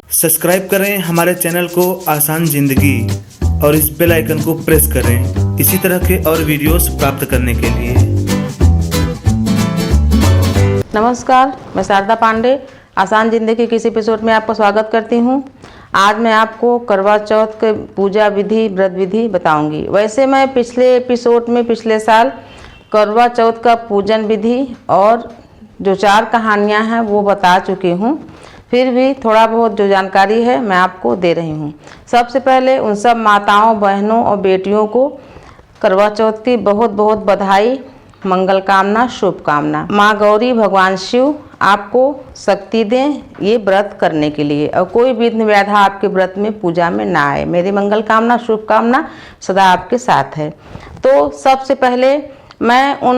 Subscribe करें हमारे channel को आसान जिंदगी और इस बेल आइकन को प्रेस करें इसी तरह के और वीडियोस प्राप्त करने के लिए। नमस्कार, मैं शारदा पांडे आसान जिंदगी के इस एपिसोड में आपका स्वागत करती हूं। आज मैं आपको करवा चौथ के पूजा विधि व्रत विधि बताऊंगी। वैसे मैं पिछले एपिसोड में पिछले साल करवा चौथ का पूजन विधि और जो 4 कहानियां हैं वो बता चुकी हूं। फिर भी थोड़ा बहुत जो जानकारी है मैं आपको दे रही हूँ। सबसे पहले उन सब माताओं, बहनों और बेटियों को करवा चौथ की बहुत बहुत बधाई, मंगल कामना, शुभकामना। माँ गौरी, भगवान शिव आपको शक्ति दें ये व्रत करने के लिए और कोई विघ्न बाधा आपके व्रत में पूजा में ना आए। मेरी मंगल कामना, शुभकामना सदा आपके साथ है। तो सबसे पहले मैं उन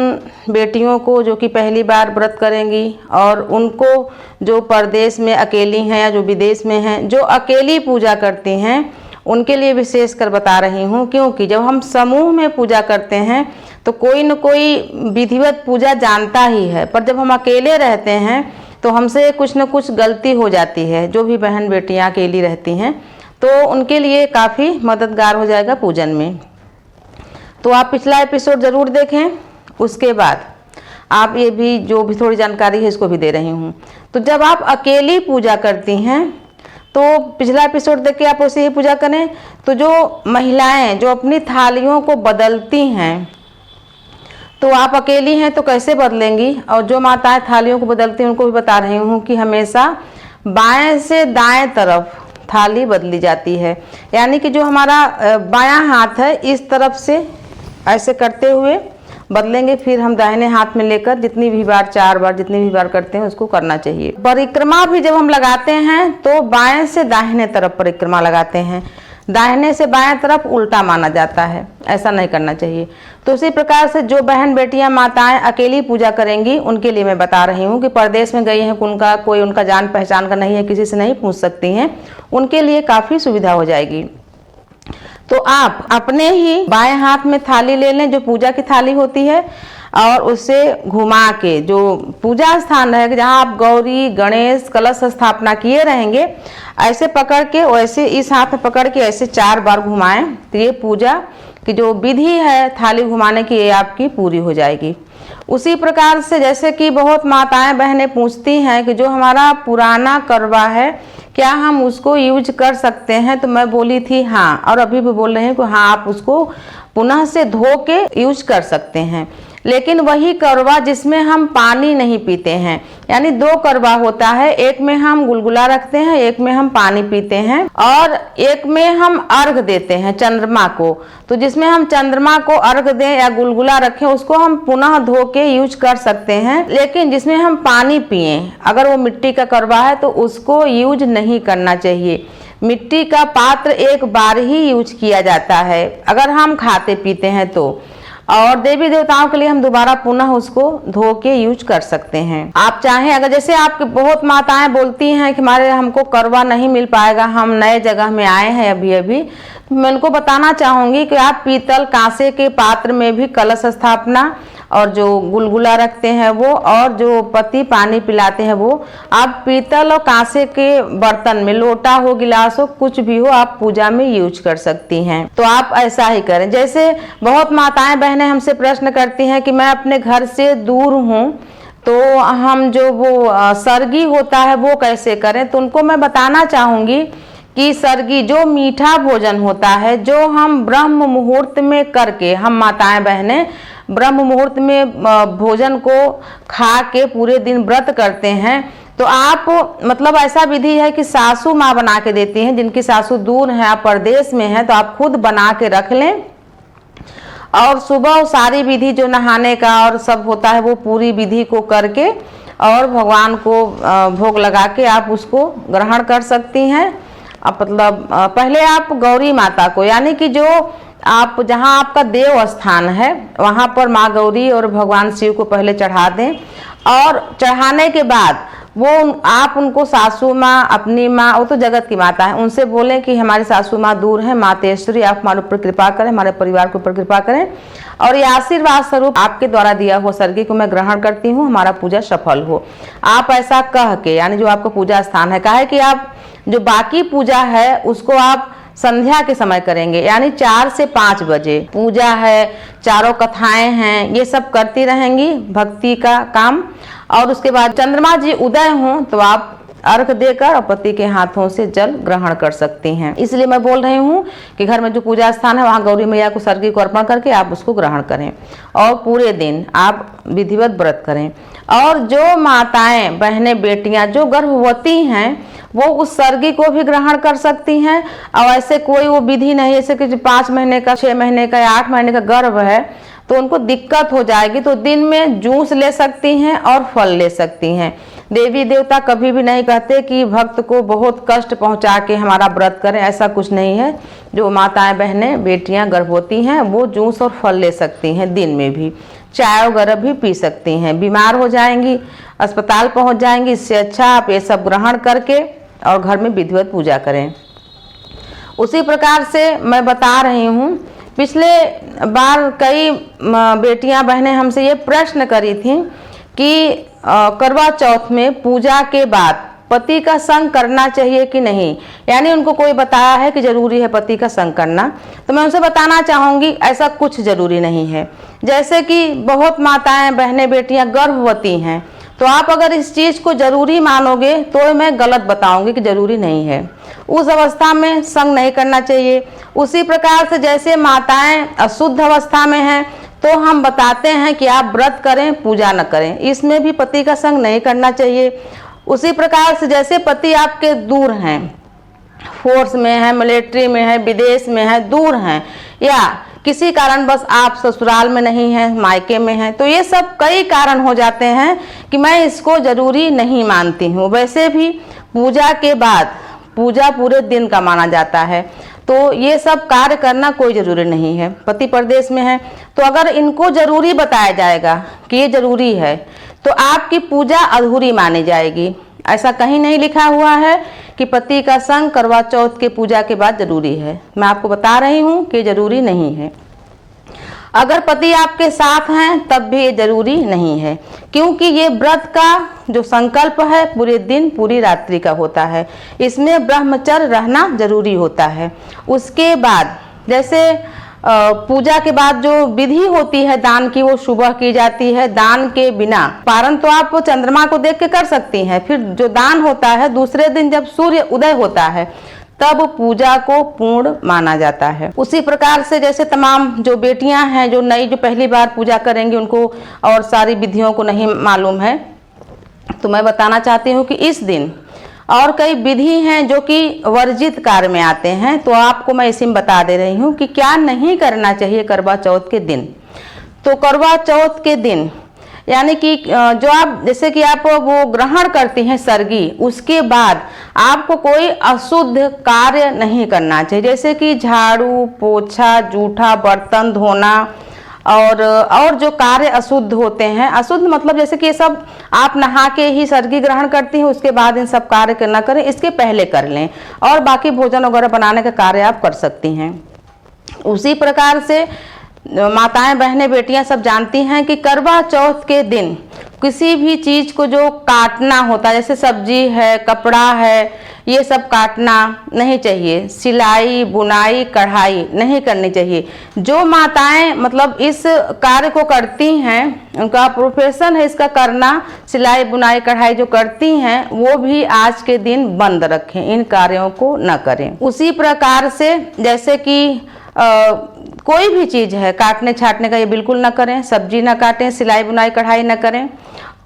बेटियों को जो कि पहली बार व्रत करेंगी और उनको जो परदेश में अकेली हैं या जो विदेश में हैं, जो अकेली पूजा करती हैं, उनके लिए विशेष कर बता रही हूँ। क्योंकि जब हम समूह में पूजा करते हैं तो कोई न कोई विधिवत पूजा जानता ही है, पर जब हम अकेले रहते हैं तो हमसे कुछ न कुछ गलती हो जाती है। जो भी बहन बेटियाँ अकेली रहती हैं तो उनके लिए काफ़ी मददगार हो जाएगा पूजन में। तो आप पिछला एपिसोड ज़रूर देखें। उसके बाद आप ये भी जो भी थोड़ी जानकारी है इसको भी दे रही हूँ। तो जब आप अकेली पूजा करती हैं तो पिछला एपिसोड देख के आप उसे ही पूजा करें। तो जो महिलाएं जो अपनी थालियों को बदलती हैं, तो आप अकेली हैं तो कैसे बदलेंगी, और जो माताएं थालियों को बदलती हैं उनको भी बता रही हूँ कि हमेशा बाएं से दाएं तरफ थाली बदली जाती है। यानी कि जो हमारा बायां हाथ है इस तरफ से ऐसे करते हुए बदलेंगे, फिर हम दाहिने हाथ में लेकर जितनी भी बार, 4 बार जितनी भी बार करते हैं उसको करना चाहिए। परिक्रमा भी जब हम लगाते हैं तो बाएं से दाहिने तरफ परिक्रमा लगाते हैं, दाहिने से बाएं तरफ उल्टा माना जाता है, ऐसा नहीं करना चाहिए। तो उसी प्रकार से जो बहन बेटियां माताएं अकेली पूजा करेंगी उनके लिए मैं बता रही हूँ कि परदेश में गई हैं, उनका कोई उनका जान पहचान का नहीं है, किसी से नहीं पूछ सकती हैं, उनके लिए काफ़ी सुविधा हो जाएगी। तो आप अपने ही बाएं हाथ में थाली ले लें जो पूजा की थाली होती है, और उसे घुमा के जो पूजा स्थान रहेगा जहाँ आप गौरी गणेश कलश स्थापना किए रहेंगे, ऐसे पकड़ के वैसे इस हाथ में पकड़ के ऐसे 4 बार घुमाएं तो ये पूजा की जो विधि है थाली घुमाने की ये आपकी पूरी हो जाएगी। उसी प्रकार से जैसे कि बहुत माताएं बहनें पूछती हैं कि जो हमारा पुराना करवा है क्या हम उसको यूज कर सकते हैं, तो मैं बोली थी हाँ, और अभी भी बोल रहे हैं कि हाँ आप उसको पुनः से धो के यूज कर सकते हैं। लेकिन वही करवा जिसमें हम पानी नहीं पीते हैं, यानी 2 करवा होता है, एक में हम गुलगुला रखते हैं, एक में हम पानी पीते हैं, और एक में हम अर्घ देते हैं चंद्रमा को। तो जिसमें हम चंद्रमा को अर्घ दें या गुलगुला रखें उसको हम पुनः धो के यूज कर सकते हैं। लेकिन जिसमें हम पानी पिए, अगर वो मिट्टी का करवा है तो उसको यूज नहीं करना चाहिए। मिट्टी का पात्र एक बार ही यूज किया जाता है अगर हम खाते पीते हैं तो, और देवी देवताओं के लिए हम दोबारा पुनः उसको धो के यूज कर सकते हैं। आप चाहें, अगर जैसे आपके बहुत माताएं बोलती हैं कि हमारे हमको करवा नहीं मिल पाएगा, हम नए जगह में आए हैं अभी अभी, तो मैं उनको बताना चाहूँगी कि आप पीतल कांसे के पात्र में भी कलश स्थापना और जो गुलगुला रखते हैं वो, और जो पति पानी पिलाते हैं वो, आप पीतल और कांसे के बर्तन में, लोटा हो, गिलास हो, कुछ भी हो, आप पूजा में यूज कर सकती हैं। तो आप ऐसा ही करें। जैसे बहुत माताएं बहनें हमसे प्रश्न करती हैं कि मैं अपने घर से दूर हूँ तो हम जो वो सरगी होता है वो कैसे करें, तो उनको मैं बताना चाहूँगी कि सरगी जो मीठा भोजन होता है जो हम ब्रह्म मुहूर्त में करके, हम माताएं बहनें ब्रह्म मुहूर्त में भोजन को खा के पूरे दिन व्रत करते हैं, तो आप मतलब ऐसा विधि है कि सासू माँ बना के देती हैं, जिनकी सासू दूर है, आप परदेश में हैं, तो आप खुद बना के रख लें और सुबह सारी विधि जो नहाने का और सब होता है वो पूरी विधि को करके और भगवान को भोग लगा के आप उसको ग्रहण कर सकती हैं। मतलब पहले आप गौरी माता को, यानी कि जो आप जहाँ आपका देव स्थान है वहाँ पर माँ गौरी और भगवान शिव को पहले चढ़ा दें, और चढ़ाने के बाद वो आप उनको सासू माँ, अपनी माँ, वो तो जगत की माता है, उनसे बोलें कि हमारी सासू माँ दूर हैं, मातेश्वरी आप हमारे ऊपर कृपा करें, हमारे परिवार के ऊपर कृपा करें, और ये आशीर्वाद स्वरूप आपके द्वारा दिया हुआ सरगी को मैं ग्रहण करती हूँ, हमारा पूजा सफल हो। आप ऐसा कह के, यानी जो आपका पूजा स्थान है, काहे कि आप जो बाकी पूजा है उसको आप संध्या के समय करेंगे, यानी 4 से 5 बजे। पूजा है, चारों कथाएं हैं, ये सब करती रहेंगी, भक्ति का काम। और उसके बाद चंद्रमा जी उदय हों तो आप अर्घ देकर और पति के हाथों से जल ग्रहण कर सकती हैं। इसलिए मैं बोल रही हूँ कि घर में जो पूजा स्थान है वहाँ गौरी मैया को सर्गी को अर्पण करके आप उसको ग्रहण करें और पूरे दिन आप विधिवत व्रत करें। और जो माताएं, बहनें, बेटियां जो गर्भवती हैं वो उस सर्गी को भी ग्रहण कर सकती हैं। और ऐसे कोई वो विधि नहीं, जैसे कि 5 महीने का, 6 महीने का या 8 महीने का गर्भ है तो उनको दिक्कत हो जाएगी, तो दिन में जूस ले सकती हैं और फल ले सकती हैं। देवी देवता कभी भी नहीं कहते कि भक्त को बहुत कष्ट पहुंचा के हमारा व्रत करें, ऐसा कुछ नहीं है। जो माताएं, बहनें, बेटियां गर्भवती हैं वो जूस और फल ले सकती हैं, दिन में भी चाय वगैरह भी पी सकती हैं। बीमार हो जाएंगी, अस्पताल पहुंच जाएंगी, इससे अच्छा आप ये सब ग्रहण करके और घर में विधिवत पूजा करें। उसी प्रकार से मैं बता रही हूँ, पिछले बार कई बेटियां, बहनें हमसे ये प्रश्न करी थी कि करवा चौथ में पूजा के बाद पति का संग करना चाहिए कि नहीं, यानी उनको कोई बताया है कि जरूरी है पति का संग करना। तो मैं उनसे बताना चाहूँगी ऐसा कुछ जरूरी नहीं है। जैसे कि बहुत माताएं, बहनें, बेटियां गर्भवती हैं, तो आप अगर इस चीज़ को जरूरी मानोगे तो मैं गलत बताऊंगी कि जरूरी नहीं है। उस अवस्था में संग नहीं करना चाहिए। उसी प्रकार से जैसे माताएं अशुद्ध अवस्था में हैं तो हम बताते हैं कि आप व्रत करें, पूजा न करें, इसमें भी पति का संग नहीं करना चाहिए। उसी प्रकार से जैसे पति आपके दूर हैं, फोर्स में है, मिलिट्री में है, विदेश में है, दूर हैं, या किसी कारण बस आप ससुराल में नहीं हैं, मायके में हैं, तो ये सब कई कारण हो जाते हैं कि मैं इसको जरूरी नहीं मानती हूँ। वैसे भी पूजा के बाद, पूजा पूरे दिन का माना जाता है, तो ये सब कार्य करना कोई ज़रूरी नहीं है। पति परदेश में है तो अगर इनको ज़रूरी बताया जाएगा कि ये ज़रूरी है तो आपकी पूजा अधूरी मानी जाएगी। ऐसा कहीं नहीं लिखा हुआ है कि पति का संग करवा चौथ के पूजा के बाद जरूरी है। मैं आपको बता रही हूँ कि जरूरी नहीं है। अगर पति आपके साथ हैं तब भी ये जरूरी नहीं है, क्योंकि ये व्रत का जो संकल्प है पूरे दिन पूरी रात्रि का होता है। इसमें ब्रह्मचर्य रहना जरूरी होता है। उसके बाद जैसे पूजा के बाद जो विधि होती है दान की, वो सुबह की जाती है। दान के बिना पारण तो आप चंद्रमा को देख के कर सकती हैं, फिर जो दान होता है दूसरे दिन जब सूर्य उदय होता है तब पूजा को पूर्ण माना जाता है। उसी प्रकार से जैसे तमाम जो बेटियां हैं जो नई, जो पहली बार पूजा करेंगी, उनको और सारी विधियों को नहीं मालूम है, तो मैं बताना चाहती हूँ कि इस दिन और कई विधि हैं जो कि वर्जित कार्य में आते हैं, तो आपको मैं इसी में बता दे रही हूँ कि क्या नहीं करना चाहिए करवा चौथ के दिन। तो करवा चौथ के दिन यानी कि जो आप, जैसे कि आप वो ग्रहण करती हैं सर्गी, उसके बाद आपको कोई अशुद्ध कार्य नहीं करना चाहिए, जैसे कि झाड़ू पोछा, जूठा बर्तन धोना और जो कार्य अशुद्ध होते हैं। अशुद्ध मतलब जैसे कि ये सब आप नहा के ही सर्गी ग्रहण करती हैं, उसके बाद इन सब कार्य न करें, इसके पहले कर लें, और बाकी भोजन वगैरह बनाने का कार्य आप कर सकती हैं। उसी प्रकार से माताएं, बहनें, बेटियां सब जानती हैं कि करवा चौथ के दिन किसी भी चीज़ को जो काटना होता है, जैसे सब्जी है, कपड़ा है, ये सब काटना नहीं चाहिए। सिलाई, बुनाई, कढ़ाई नहीं करनी चाहिए। जो माताएं मतलब इस कार्य को करती हैं, उनका प्रोफेशन है इसका करना, सिलाई, बुनाई, कढ़ाई जो करती हैं, वो भी आज के दिन बंद रखें, इन कार्यों को न करें। उसी प्रकार से जैसे कि कोई भी चीज़ है काटने छाटने का, ये बिल्कुल ना करें। सब्जी ना काटें, सिलाई बुनाई कढ़ाई ना करें,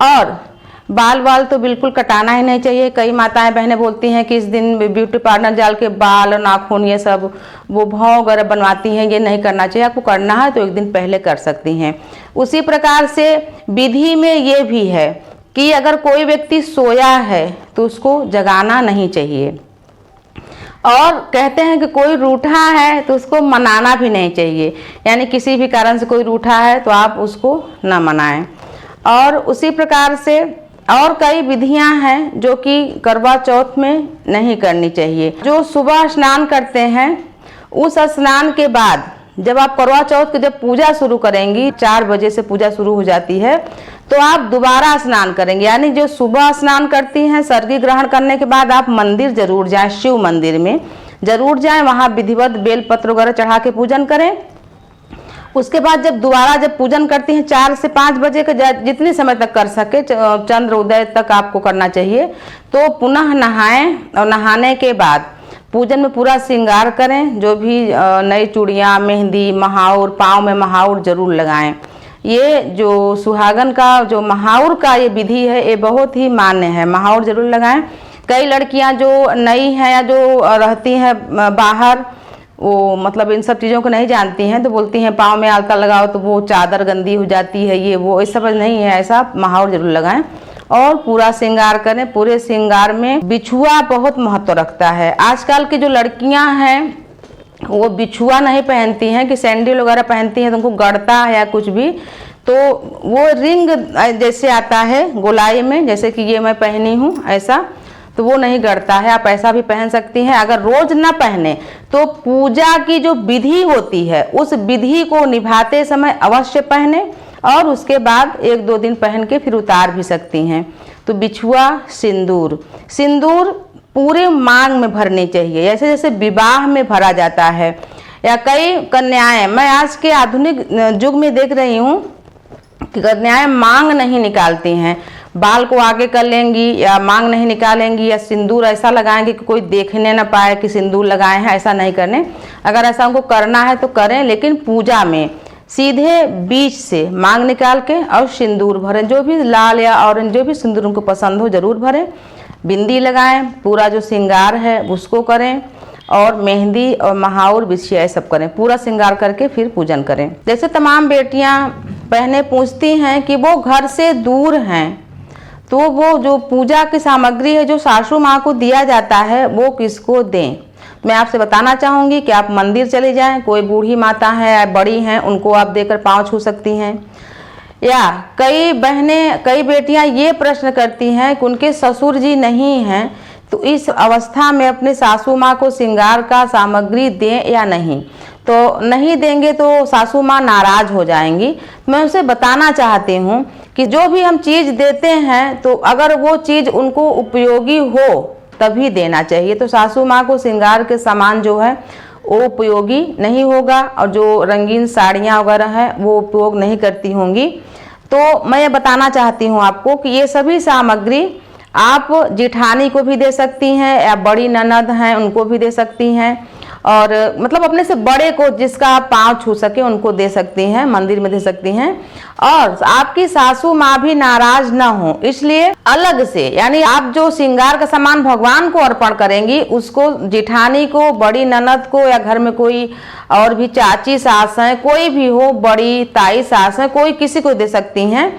और बाल तो बिल्कुल कटाना ही नहीं चाहिए। कई माताएं बहनें बोलती हैं कि इस दिन ब्यूटी पार्लर जाल के बाल, नाखून, ये सब वो भाव वगैरह बनवाती हैं, ये नहीं करना चाहिए। आपको करना है तो एक दिन पहले कर सकती हैं। उसी प्रकार से विधि में ये भी है कि अगर कोई व्यक्ति सोया है तो उसको जगाना नहीं चाहिए, और कहते हैं कि कोई रूठा है तो उसको मनाना भी नहीं चाहिए, यानी किसी भी कारण से कोई रूठा है तो आप उसको न मनाएं। और उसी प्रकार से और कई विधियां हैं जो कि करवा चौथ में नहीं करनी चाहिए। जो सुबह स्नान करते हैं, उस स्नान के बाद जब आप करवा चौथ की जब पूजा शुरू करेंगी, 4 बजे से पूजा शुरू हो जाती है, तो आप दोबारा स्नान करेंगे, यानी जो सुबह स्नान करती हैं सर्गी ग्रहण करने के बाद आप मंदिर जरूर जाएं, शिव मंदिर में जरूर जाएं, वहां विधिवत बेलपत्र वगैरह चढ़ा के पूजन करें। उसके बाद जब दोबारा जब पूजन करती हैं 4 से 5 बजे के जितने समय तक कर सके, चंद्र उदय तक आपको करना चाहिए, तो पुनः नहाएं और नहाने के बाद पूजन में पूरा श्रृंगार करें। जो भी नई चूड़ियाँ, मेहंदी, महाउर, पाँव में महाउर जरूर लगाएं। ये जो सुहागन का जो महाउर का ये विधि है ये बहुत ही मान्य है, महाउर जरूर लगाएं। कई लड़कियां जो नई हैं या जो रहती हैं बाहर, वो मतलब इन सब चीज़ों को नहीं जानती हैं, तो बोलती हैं पाँव में आलता लगाओ तो वो चादर गंदी हो जाती है, ये वो इस सब नहीं है, ऐसा महाउर जरूर लगाएं और पूरा श्रृंगार करें। पूरे श्रृंगार में बिछुआ बहुत महत्व रखता है। आजकल की जो लड़कियां हैं वो बिछुआ नहीं पहनती हैं, कि सैंडल वगैरह पहनती हैं तो उनको गड़ता है या कुछ भी, तो वो रिंग जैसे आता है गोलाई में, जैसे कि ये मैं पहनी हूँ ऐसा, तो वो नहीं गड़ता है। आप ऐसा भी पहन सकती हैं। अगर रोज ना पहने तो पूजा की जो विधि होती है उस विधि को निभाते समय अवश्य पहने और उसके बाद 1-2 दिन पहन के फिर उतार भी सकती हैं। तो बिछुआ, सिंदूर, सिंदूर पूरे मांग में भरनी चाहिए, जैसे जैसे विवाह में भरा जाता है। या कई कन्याएं, मैं आज के आधुनिक युग में देख रही हूँ कि कन्याएं मांग नहीं निकालती हैं, बाल को आगे कर लेंगी या मांग नहीं निकालेंगी या सिंदूर ऐसा लगाएंगे कि कोई देखने ना पाए कि सिंदूर लगाए हैं, ऐसा नहीं करने। अगर ऐसा उनको करना है तो करें, लेकिन पूजा में सीधे बीच से मांग निकाल के और सिंदूर भरें। जो भी लाल या ऑरेंज जो भी सिंदूर उनको पसंद हो जरूर भरें। बिंदी लगाएं, पूरा जो श्रृंगार है उसको करें और मेहंदी और महाउर, बिछिया सब करें। पूरा श्रृंगार करके फिर पूजन करें। जैसे तमाम बेटियां बहनें पूछती हैं कि वो घर से दूर हैं, तो वो जो पूजा की सामग्री है जो सासू माँ को दिया जाता है वो किसको दें। मैं आपसे बताना चाहूँगी कि आप मंदिर चले जाएं, कोई बूढ़ी माता है या बड़ी हैं उनको आप देकर पाँव छू सकती हैं। या कई बहनें, कई बेटियां ये प्रश्न करती हैं कि उनके ससुर जी नहीं हैं, तो इस अवस्था में अपने सासू माँ को श्रृंगार का सामग्री दें या नहीं। तो नहीं देंगे तो सासू माँ नाराज हो जाएंगी। मैं उनसे बताना चाहती हूँ कि जो भी हम चीज़ देते हैं तो अगर वो चीज़ उनको उपयोगी हो तभी देना चाहिए। तो सासू माँ को श्रृंगार के सामान जो है वो उपयोगी नहीं होगा और जो रंगीन साड़ियाँ वगैरह हैं वो उपयोग नहीं करती होंगी। तो मैं ये बताना चाहती हूँ आपको कि ये सभी सामग्री आप जिठानी को भी दे सकती हैं या बड़ी ननद हैं उनको भी दे सकती हैं, और मतलब अपने से बड़े को जिसका आप पाँव छू सके उनको दे सकती हैं, मंदिर में दे सकती हैं। और आपकी सासू माँ भी नाराज ना हो इसलिए अलग से, यानी आप जो श्रृंगार का सामान भगवान को अर्पण करेंगी उसको जिठानी को, बड़ी ननद को, या घर में कोई और भी चाची सास हैं, कोई भी हो, बड़ी ताई सास हैं, कोई किसी को दे सकती हैं।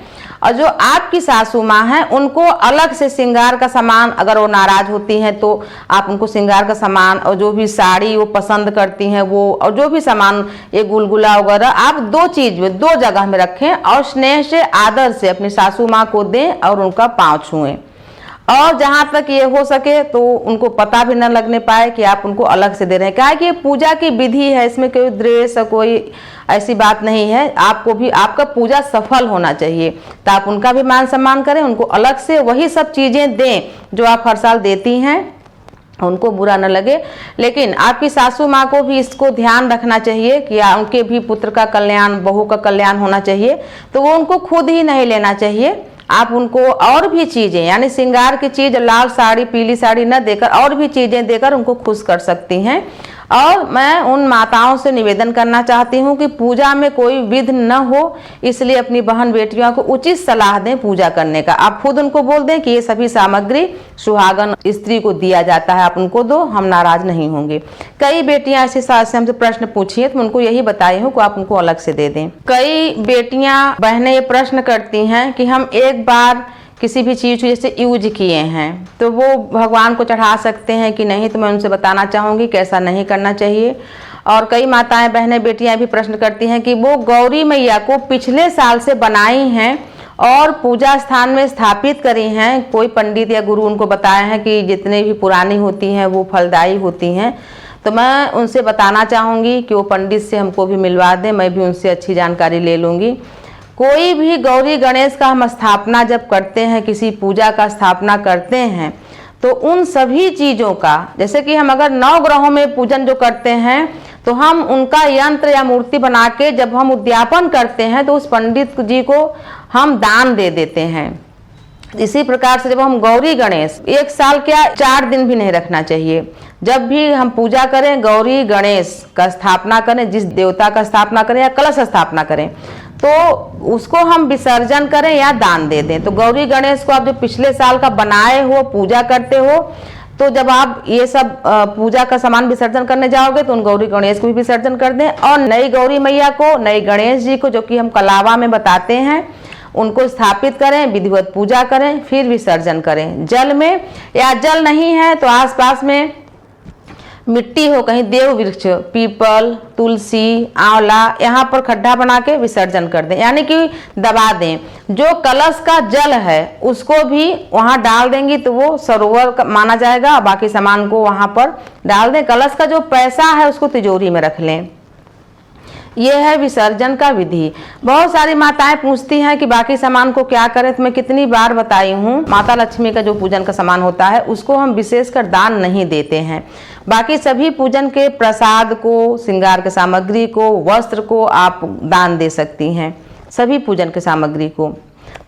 और जो आपकी सासू माँ हैं उनको अलग से श्रृंगार का सामान, अगर वो नाराज होती हैं तो आप उनको श्रृंगार का सामान और जो भी साड़ी वो पसंद करती हैं वो, और जो भी सामान ये गुलगुला वगैरह आप 2 चीज में 2 जगह में रखें और स्नेह से आदर से अपनी सासू माँ को दें और उनका पाँव छुएं। और जहाँ तक ये हो सके तो उनको पता भी न लगने पाए कि आप उनको अलग से दे रहे हैं। क्या है कि ये पूजा की विधि है, इसमें कोई द्वेष कोई ऐसी बात नहीं है। आपको भी आपका पूजा सफल होना चाहिए, तो आप उनका भी मान सम्मान करें, उनको अलग से वही सब चीज़ें दें जो आप हर साल देती हैं, उनको बुरा न लगे। लेकिन आपकी सासू माँ को भी इसको ध्यान रखना चाहिए कि उनके भी पुत्र का कल्याण, बहू का कल्याण होना चाहिए, तो वो उनको खुद ही नहीं लेना चाहिए। आप उनको और भी चीज़ें, यानी श्रृंगार की चीज़, लाल साड़ी, पीली साड़ी न देकर और भी चीज़ें देकर उनको खुश कर सकती हैं। और मैं उन माताओं से निवेदन करना चाहती हूँ कि पूजा में कोई विघ्न न हो, इसलिए अपनी बहन बेटियों को उचित सलाह दें पूजा करने का। आप खुद उनको बोल दें कि ये सभी सामग्री सुहागन स्त्री को दिया जाता है, आप उनको दो, हम नाराज नहीं होंगे। कई बेटियां ऐसी सास से हमसे प्रश्न पूछी है तो उनको यही बताई हूँ कि आप उनको अलग से दे दें। कई बेटियां बहनें ये प्रश्न करती हैं कि हम एक बार किसी भी चीज़ को जैसे यूज किए हैं तो वो भगवान को चढ़ा सकते हैं कि नहीं, तो मैं उनसे बताना चाहूँगी कि ऐसा नहीं करना चाहिए। और कई माताएं, बहनें, बेटियां भी प्रश्न करती हैं कि वो गौरी मैया को पिछले साल से बनाई हैं और पूजा स्थान में स्थापित करी हैं, कोई पंडित या गुरु उनको बताए हैं कि जितने भी पुरानी होती हैं वो फलदायी होती हैं। तो मैं उनसे बताना चाहूँगी कि वो पंडित से हमको भी मिलवा दें, मैं भी उनसे अच्छी जानकारी ले लूँगी। कोई भी गौरी गणेश का हम स्थापना जब करते हैं, किसी पूजा का स्थापना करते हैं, तो उन सभी चीज़ों का, जैसे कि हम अगर 9 ग्रहों में पूजन जो करते हैं तो हम उनका यंत्र या मूर्ति बना के जब हम उद्यापन करते हैं तो उस पंडित जी को हम दान दे देते हैं। इसी प्रकार से जब हम गौरी गणेश, एक साल क्या 4 दिन भी नहीं रखना चाहिए। जब भी हम पूजा करें, गौरी गणेश का स्थापना करें, जिस देवता का स्थापना करें या कलश स्थापना करें, तो उसको हम विसर्जन करें या दान दे दें। तो गौरी गणेश को आप जो पिछले साल का बनाए हो, पूजा करते हो, तो जब आप ये सब पूजा का सामान विसर्जन करने जाओगे तो उन गौरी गणेश को भी विसर्जन कर दें। और नई गौरी मैया को, नई गणेश जी को, जो कि हम कलावा में बताते हैं, उनको स्थापित करें, विधिवत पूजा करें, फिर विसर्जन करें जल में। या जल नहीं है तो आसपास में मिट्टी हो, कहीं देव वृक्ष, पीपल, तुलसी, आंवला, यहाँ पर खड्डा बना के विसर्जन कर दें, यानी कि दबा दें। जो कलश का जल है उसको भी वहाँ डाल देंगी तो वो सरोवर माना जाएगा। बाकी सामान को वहाँ पर डाल दें। कलश का जो पैसा है उसको तिजोरी में रख लें। ये है विसर्जन का विधि। बहुत सारी माताएं पूछती हैं कि बाकी सामान को क्या करें, तो मैं कितनी बार बताई हूँ, माता लक्ष्मी का जो पूजन का सामान होता है उसको हम विशेषकर दान नहीं देते हैं। बाकी सभी पूजन के प्रसाद को, श्रृंगार के सामग्री को, वस्त्र को आप दान दे सकती हैं, सभी पूजन के सामग्री को।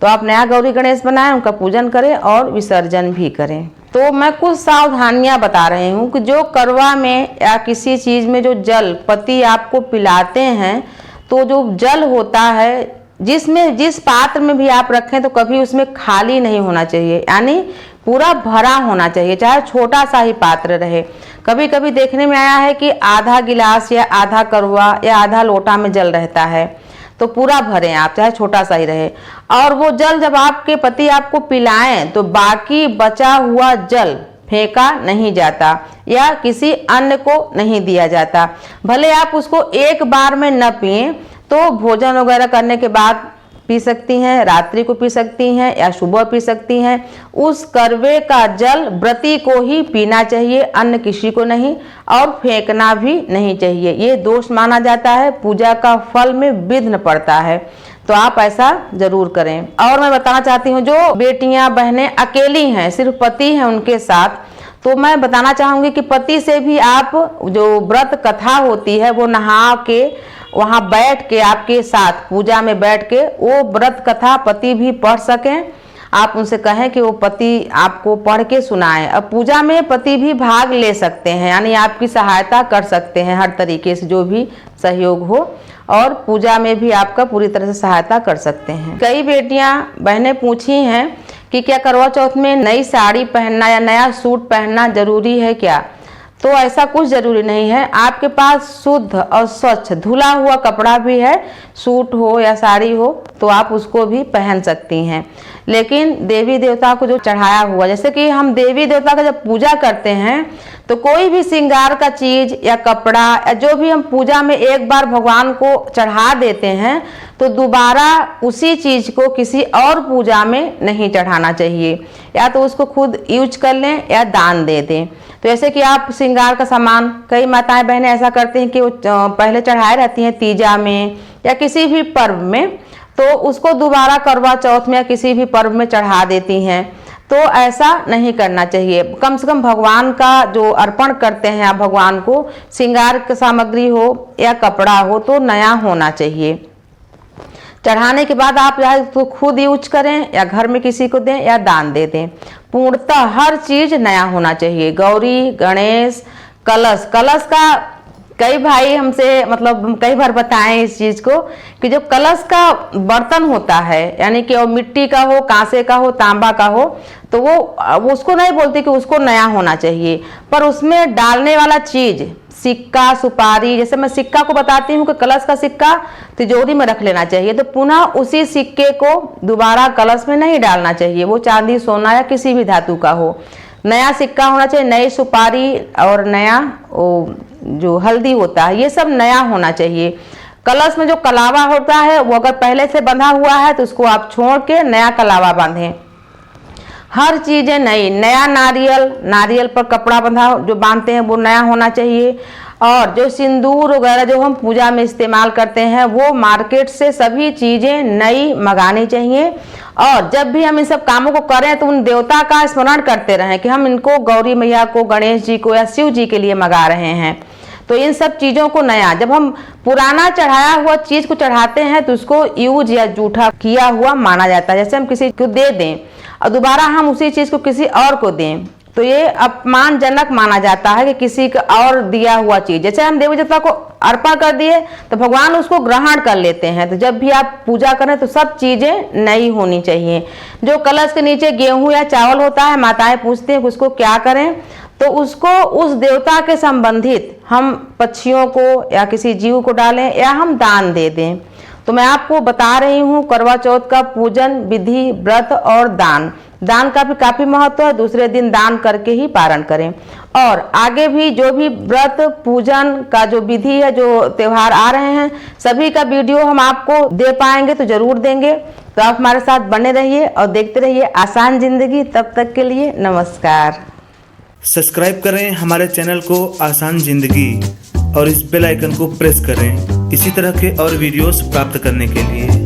तो आप नया गौरी गणेश बनाएं, उनका पूजन करें और विसर्जन भी करें। तो मैं कुछ सावधानियां बता रही हूँ कि जो करवा में या किसी चीज़ में जो जल पति आपको पिलाते हैं, तो जो जल होता है जिसमें, जिस पात्र में भी आप रखें, तो कभी उसमें खाली नहीं होना चाहिए, यानी पूरा भरा होना चाहिए, चाहे छोटा सा ही पात्र रहे। कभी कभी देखने में आया है कि आधा गिलास या आधा करवा या आधा लोटा में जल रहता है, तो पूरा भरें आप, चाहे छोटा सा ही रहे। और वो जल जब आपके पति आपको पिलाएं तो बाकी बचा हुआ जल फेंका नहीं जाता या किसी अन्य को नहीं दिया जाता। भले आप उसको एक बार में न पिएं, तो भोजन वगैरह करने के बाद पी सकती हैं, रात्रि को पी सकती हैं या सुबह पी सकती हैं। उस करवे का जल व्रती को ही पीना चाहिए, अन्य किसी को नहीं, और फेंकना भी नहीं चाहिए। ये दोष माना जाता है, पूजा का फल में विघ्न पड़ता है, तो आप ऐसा जरूर करें। और मैं बताना चाहती हूँ, जो बेटियां बहनें अकेली हैं, सिर्फ पति हैं उनके साथ, तो मैं बताना चाहूँगी कि पति से भी आप, जो व्रत कथा होती है वो नहा के वहाँ बैठ के, आपके साथ पूजा में बैठ के वो व्रत कथा पति भी पढ़ सकें। आप उनसे कहें कि वो पति आपको पढ़ के सुनाएं। अब पूजा में पति भी भाग ले सकते हैं, यानी आपकी सहायता कर सकते हैं हर तरीके से, जो भी सहयोग हो, और पूजा में भी आपका पूरी तरह से सहायता कर सकते हैं। कई बेटियां बहनें पूछी हैं कि क्या करवा चौथ में नई साड़ी पहनना या नया सूट पहनना जरूरी है क्या? तो ऐसा कुछ जरूरी नहीं है। आपके पास शुद्ध और स्वच्छ धुला हुआ कपड़ा भी है, सूट हो या साड़ी हो, तो आप उसको भी पहन सकती हैं। लेकिन देवी देवता को जो चढ़ाया हुआ, जैसे कि हम देवी देवता का जब पूजा करते हैं तो कोई भी श्रृंगार का चीज या कपड़ा या जो भी हम पूजा में एक बार भगवान को चढ़ा देते हैं, तो दोबारा उसी चीज को किसी और पूजा में नहीं चढ़ाना चाहिए। या तो उसको खुद यूज कर लें या दान दे दें। तो जैसे कि आप श्रृंगार का सामान, कई माताएं बहनें ऐसा करती हैं कि वो पहले चढ़ाए रहती हैं तीजा में या किसी भी पर्व में, तो उसको दोबारा करवा चौथ में या किसी भी पर्व में चढ़ा देती हैं। तो ऐसा नहीं करना चाहिए। कम से कम भगवान का जो अर्पण करते हैं आप भगवान को, श्रृंगार की सामग्री हो या कपड़ा हो, तो नया होना चाहिए। चढ़ाने के बाद आप या तो खुद यूज करें या घर में किसी को दें या दान दे दें। पूर्णतः हर चीज नया होना चाहिए। गौरी गणेश, कलश, कलश का कई भाई हमसे मतलब कई बार बताएं इस चीज को कि जो कलश का बर्तन होता है, यानी कि वो मिट्टी का हो, कांसे का हो, तांबा का हो, तो वो उसको नहीं बोलते कि उसको नया होना चाहिए, पर उसमें डालने वाला चीज, सिक्का, सुपारी, जैसे मैं सिक्का को बताती हूँ कि कलश का सिक्का तिजोरी में रख लेना चाहिए, तो पुनः उसी सिक्के को दोबारा कलश में नहीं डालना चाहिए। वो चांदी, सोना या किसी भी धातु का हो। नया सिक्का होना चाहिए, नई सुपारी और नया जो हल्दी होता है, ये सब नया होना चाहिए। कलश में जो कलावा होता है वो अगर पहले से बंधा हुआ है तो उसको आप छोड़ के नया कलावा बांधें। हर चीजें नई, नया नारियल, नारियल पर कपड़ा बंधा जो बांधते हैं वो नया होना चाहिए। और जो सिंदूर वगैरह जो हम पूजा में इस्तेमाल करते हैं वो मार्केट से सभी चीज़ें नई मंगानी चाहिए। और जब भी हम इन सब कामों को करें तो उन देवता का स्मरण करते रहें कि हम इनको गौरी मैया को, गणेश जी को या शिव जी के लिए मंगा रहे हैं। तो इन सब चीज़ों को नया, जब हम पुराना चढ़ाया हुआ चीज़ को चढ़ाते हैं तो उसको यूज या जूठा किया हुआ माना जाता है। जैसे हम किसी को दे दें और दोबारा हम उसी चीज़ को किसी और को दें तो ये अपमानजनक माना जाता है कि किसी का और दिया हुआ चीज़, जैसे हम देवी देवता को अर्पण कर दिए तो भगवान उसको ग्रहण कर लेते हैं। तो जब भी आप पूजा करें तो सब चीज़ें नई होनी चाहिए। जो कलश के नीचे गेहूं या चावल होता है, माताएं पूछती हैं कि उसको क्या करें, तो उसको उस देवता के संबंधित हम पक्षियों को या किसी जीव को डालें या हम दान दे दें। तो मैं आपको बता रही हूँ करवा चौथ का पूजन विधि, व्रत और दान का भी काफ़ी महत्व है। दूसरे दिन दान करके ही पारण करें। और आगे भी जो भी व्रत पूजन का जो विधि है, जो त्यौहार आ रहे हैं, सभी का वीडियो हम आपको दे पाएंगे तो जरूर देंगे। तो आप हमारे साथ बने रहिए और देखते रहिए आसान जिंदगी। तब तक के लिए नमस्कार। सब्सक्राइब करें हमारे चैनल को आसान जिंदगी और इस बेल आइकन को प्रेस करें इसी तरह के और वीडियोस प्राप्त करने के लिए।